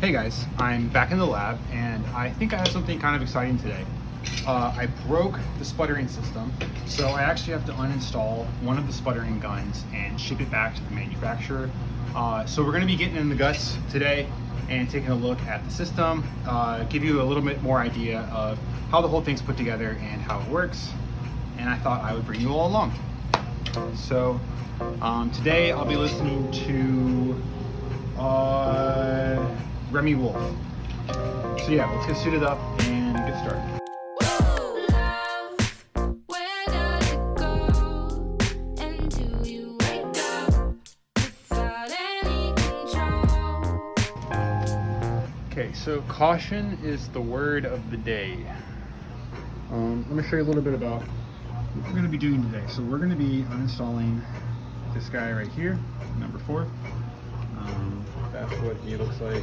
Hey guys, I'm back in the lab and I think I have something kind of exciting today. I broke the sputtering system, so I actually have to uninstall one of the sputtering guns and ship it back to the manufacturer. So we're going to be getting in the guts today and taking a look at the system, give you a little bit more idea of how the whole thing's put together and how it works. And I thought I would bring you all along. So today I'll be listening to Remy Wolf. So yeah, let's get suited up and get started. Okay, so caution is the word of the day. Let me show you a little bit about what we're going to be doing today. So we're going to be uninstalling this guy right here, number 4. That's what he looks like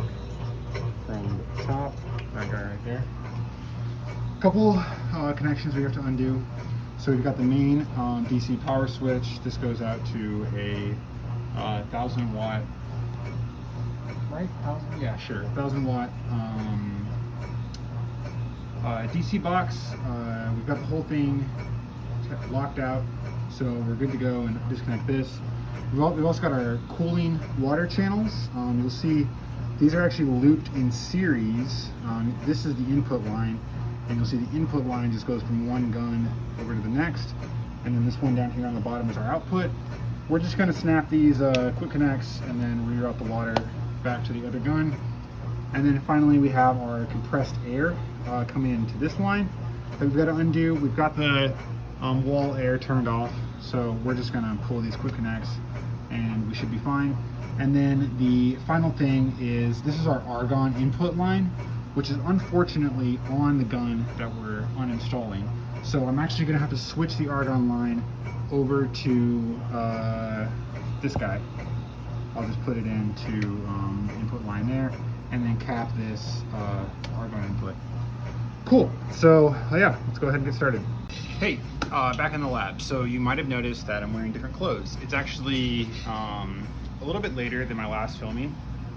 from the top, that guy right there. A couple connections we have to undo. So we've got the main DC power switch. This goes out to a 1000 watt, right? 1000? Yeah, sure. 1000 watt DC box. We've got the whole thing locked out, so we're good to go and disconnect this. We've also got our cooling water channels. You'll see these are actually looped in series. This is the input line, and you'll see the input line just goes from one gun over to the next, and then this one down here on the bottom is our output. We're just going to snap these quick connects and then reroute the water back to the other gun. And then finally we have our compressed air coming into this line that we've got to undo. We've got the wall air turned off, so we're just going to pull these quick connects and we should be fine. And then the final thing is, this is our argon input line, which is unfortunately on the gun that we're uninstalling. So I'm actually going to have to switch the argon line over to this guy. I'll just put it into input line there and then cap this argon input. Cool, so yeah, let's go ahead and get started. Hey, back in the lab. So you might have noticed that I'm wearing different clothes. It's actually a little bit later than my last filming.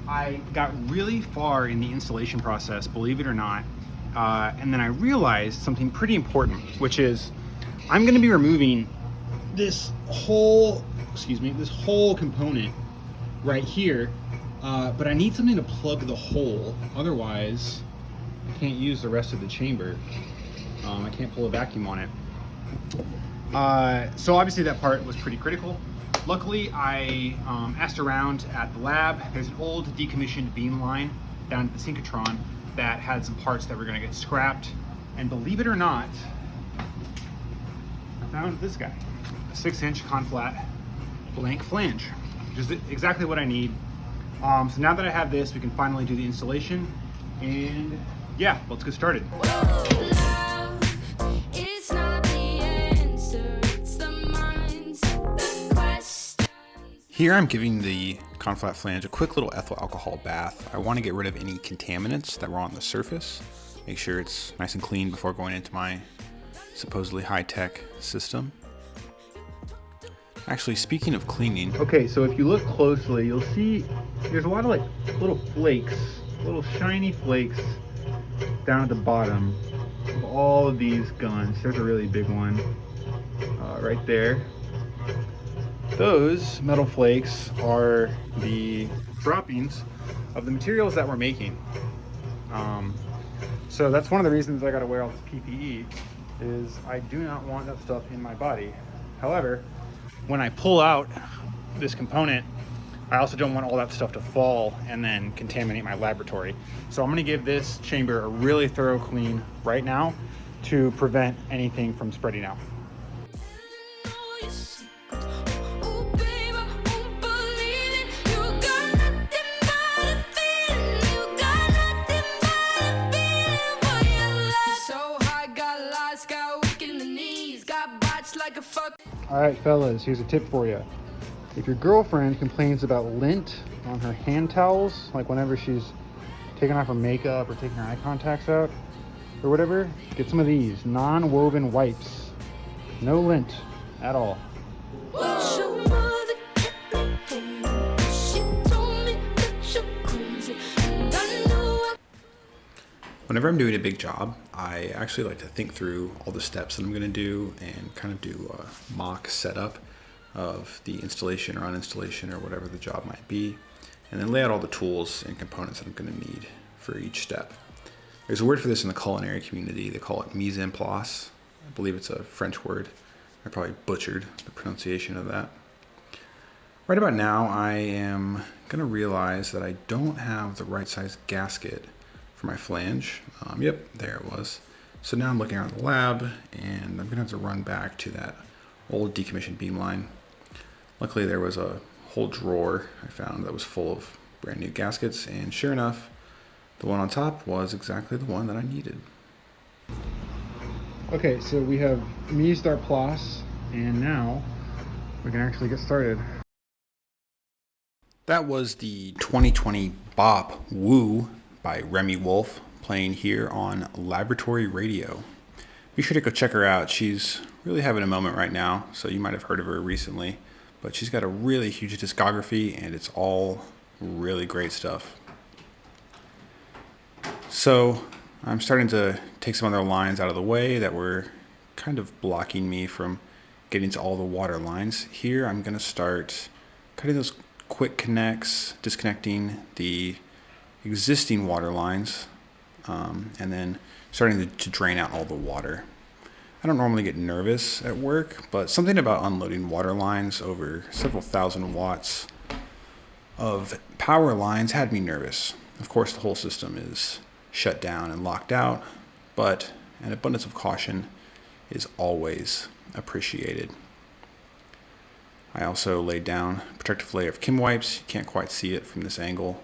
I got really far in the installation process, believe it or not, and then I realized something pretty important, which is I'm going to be removing this whole, this whole component right here, but I need something to plug the hole. Otherwise, I can't use the rest of the chamber. I can't pull a vacuum on it. So obviously that part was pretty critical. Luckily, I asked around at the lab. There's an old decommissioned beam line down at the synchrotron that had some parts that were going to get scrapped. And believe it or not, I found this guy, a 6-inch conflat blank flange, which is exactly what I need. So now that I have this, we can finally do the installation. And yeah, let's get started. Here I'm giving the conflat flange a quick little ethyl alcohol bath. I want to get rid of any contaminants that were on the surface. Make sure it's nice and clean before going into my supposedly high-tech system. Actually, speaking of cleaning. Okay, so if you look closely, you'll see there's a lot of like little flakes, little shiny flakes down at the bottom of all of these guns. There's a really big one right there. Those metal flakes are the droppings of the materials that we're making. So that's one of the reasons I got to wear all this PPE, is I do not want that stuff in my body. However, when I pull out this component, I also don't want all that stuff to fall and then contaminate my laboratory. So I'm going to give this chamber a really thorough clean right now to prevent anything from spreading out. All right, fellas, here's a tip for you. If your girlfriend complains about lint on her hand towels, like whenever she's taking off her makeup or taking her eye contacts out or whatever, get some of these non-woven wipes. No lint at all. She told me that you're crazy, and I know Whenever I'm doing a big job, I actually like to think through all the steps that I'm going to do and kind of do a mock setup of the installation or uninstallation or whatever the job might be, and then lay out all the tools and components that I'm going to need for each step. There's a word for this in the culinary community. They call it mise en place. I believe it's a French word. I probably butchered the pronunciation of that. Right about now, I am going to realize that I don't have the right size gasket for my flange. Yep, there it was. So now I'm looking around the lab, and I'm going to have to run back to that old decommissioned beam line. Luckily, there was a whole drawer I found that was full of brand new gaskets, and sure enough, the one on top was exactly the one that I needed. Okay, so we have mised our place, and now we can actually get started. That was the 2020 bop Woo by Remy Wolf, playing here on Laboratory Radio. Be sure to go check her out. She's really having a moment right now, so you might have heard of her recently, but she's got a really huge discography and it's all really great stuff. So I'm starting to take some other lines out of the way that were kind of blocking me from getting to all the water lines. Here I'm going to start cutting those quick connects, disconnecting the existing water lines, and then starting to drain out all the water. I don't normally get nervous at work, but something about unloading water lines over several thousand watts of power lines had me nervous. Of course, the whole system is shut down and locked out, but an abundance of caution is always appreciated. I also laid down a protective layer of Kim wipes. You can't quite see it from this angle.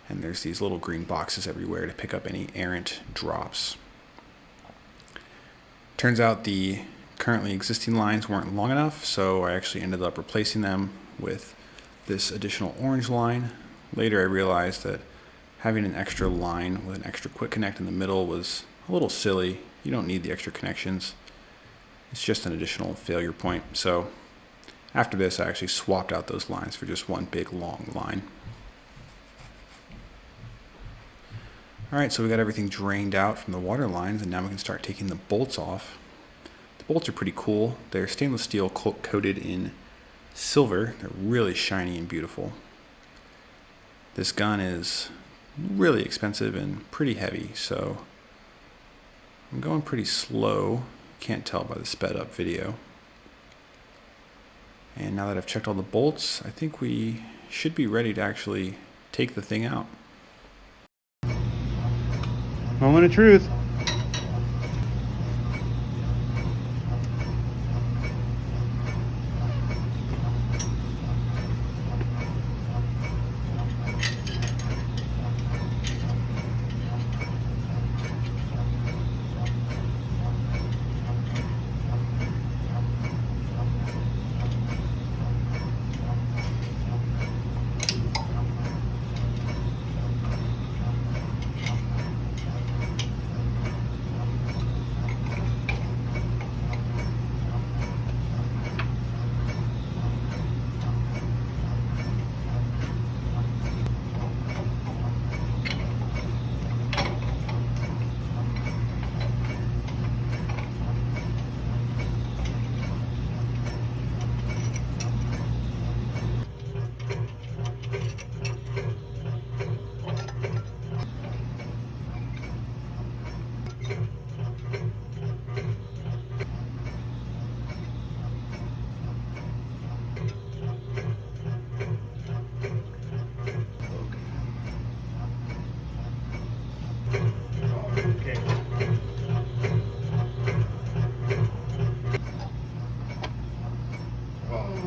And there's these little green boxes everywhere to pick up any errant drops. Turns out the currently existing lines weren't long enough, so I actually ended up replacing them with this additional orange line. Later I realized that having an extra line with an extra quick connect in the middle was a little silly. You don't need the extra connections. It's just an additional failure point. So after this, I actually swapped out those lines for just one big long line. All right, so we got everything drained out from the water lines, and now we can start taking the bolts off. The bolts are pretty cool. They're stainless steel coated in silver. They're really shiny and beautiful. This gun is really expensive and pretty heavy, so I'm going pretty slow. Can't tell by the sped up video. And now that I've checked all the bolts, I think we should be ready to actually take the thing out. Moment of truth.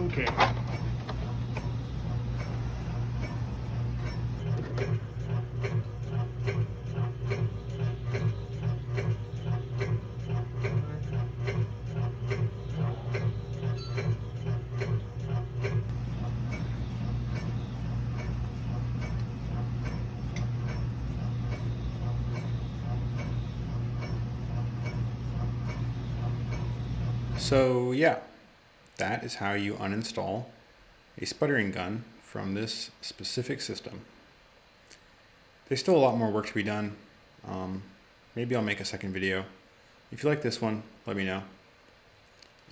Okay. So yeah, that is how you uninstall a sputtering gun from this specific system. There's still a lot more work to be done, Maybe I'll make a second video. If you like this one, let me know.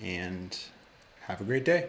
And have a great day.